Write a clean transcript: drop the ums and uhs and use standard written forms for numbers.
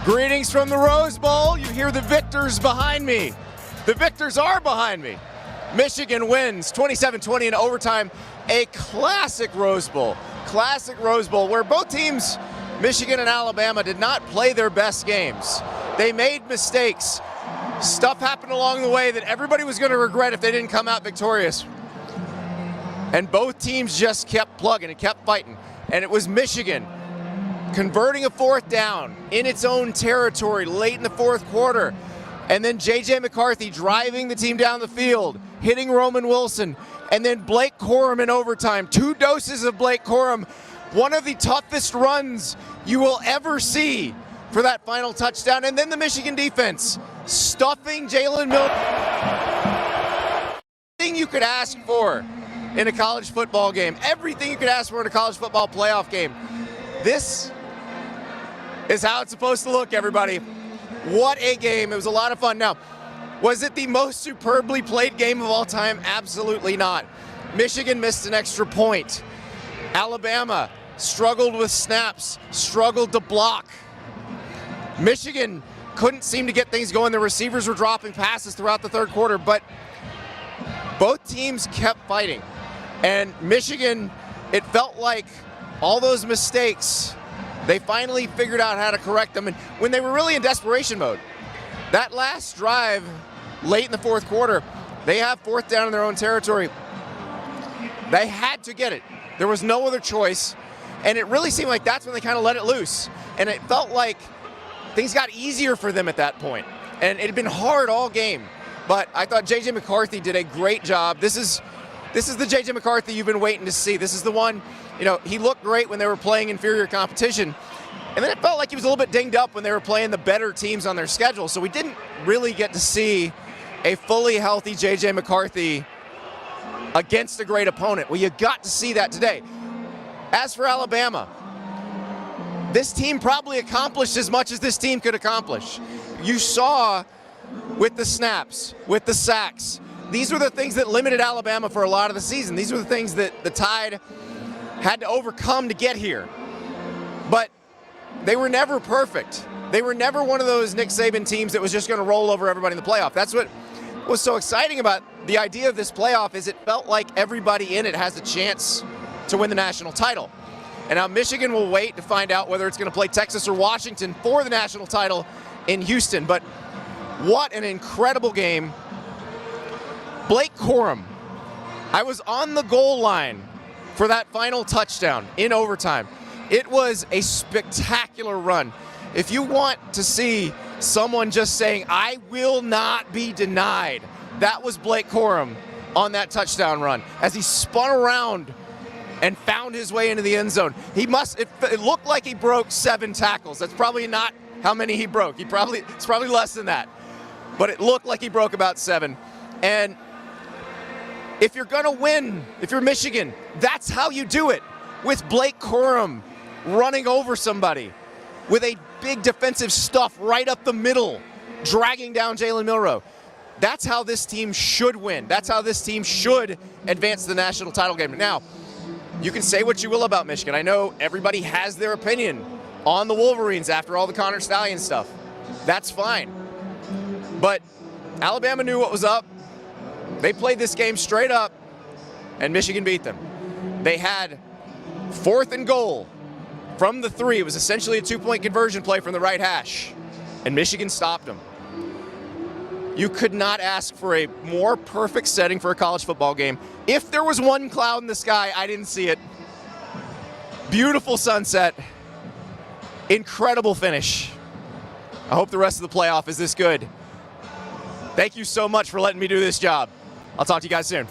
Greetings from the Rose Bowl. You hear the victors behind me. The victors are behind me. Michigan wins 27-20 in overtime. A classic Rose Bowl. Classic Rose Bowl where both teams, Michigan and Alabama, did not play their best games. They made mistakes. Stuff happened along the way that everybody was going to regret if they didn't come out victorious. And both teams just kept plugging and kept fighting. And it was Michigan converting a fourth down in its own territory late in the fourth quarter. And then J.J. McCarthy driving the team down the field, hitting Roman Wilson. And then Blake Corum in overtime. 2 doses of Blake Corum. One of the toughest runs you will ever see for that final touchdown. And then the Michigan defense stuffing Jalen Milroe. Everything you could ask for in a college football game. Everything you could ask for in a college football playoff game. This is how it's supposed to look, everybody. What a game. It was a lot of fun. Now, was it the most superbly played game of all time? Absolutely not. Michigan missed an extra point. Alabama struggled with snaps, struggled to block. Michigan couldn't seem to get things going. The receivers were dropping passes throughout the third quarter, but both teams kept fighting. And Michigan, it felt like all those mistakes, they finally figured out how to correct them. And when they were really in desperation mode, that last drive late in the fourth quarter, they have fourth down in their own territory. They had to get it. There was no other choice. And it really seemed like that's when they kind of let it loose. And it felt like things got easier for them at that point. And it had been hard all game. But I thought J.J. McCarthy did a great job. This is the J.J. McCarthy you've been waiting to see. This is the one, he looked great when they were playing inferior competition. And then it felt like he was a little bit dinged up when they were playing the better teams on their schedule. So we didn't really get to see a fully healthy J.J. McCarthy against a great opponent. Well, you got to see that today. As for Alabama, this team probably accomplished as much as this team could accomplish. You saw with the snaps, with the sacks, these were the things that limited Alabama for a lot of the season. These were the things that the Tide had to overcome to get here. But they were never perfect. They were never one of those Nick Saban teams that was just going to roll over everybody in the playoff. That's what was so exciting about the idea of this playoff, is it felt like everybody in it has a chance to win the national title. And now Michigan will wait to find out whether it's going to play Texas or Washington for the national title in Houston. But what an incredible game. Blake Corum, I was on the goal line for that final touchdown in overtime. It was a spectacular run. If you want to see someone just saying, "I will not be denied," that was Blake Corum on that touchdown run as he spun around and found his way into the end zone. It looked like he broke 7 tackles. That's probably not how many he broke. It's probably less than that. But it looked like he broke about 7. And if you're going to win, if you're Michigan, that's how you do it. With Blake Corum running over somebody, with a big defensive stuff right up the middle, dragging down Jalen Milroe. That's how this team should win. That's how this team should advance to the national title game. Now, you can say what you will about Michigan. I know everybody has their opinion on the Wolverines after all the Connor Stallion stuff. That's fine. But Alabama knew what was up. They played this game straight up, and Michigan beat them. They had 4th and goal from the 3. It was essentially a 2-point conversion play from the right hash, and Michigan stopped them. You could not ask for a more perfect setting for a college football game. If there was one cloud in the sky, I didn't see it. Beautiful sunset. Incredible finish. I hope the rest of the playoff is this good. Thank you so much for letting me do this job. I'll talk to you guys soon.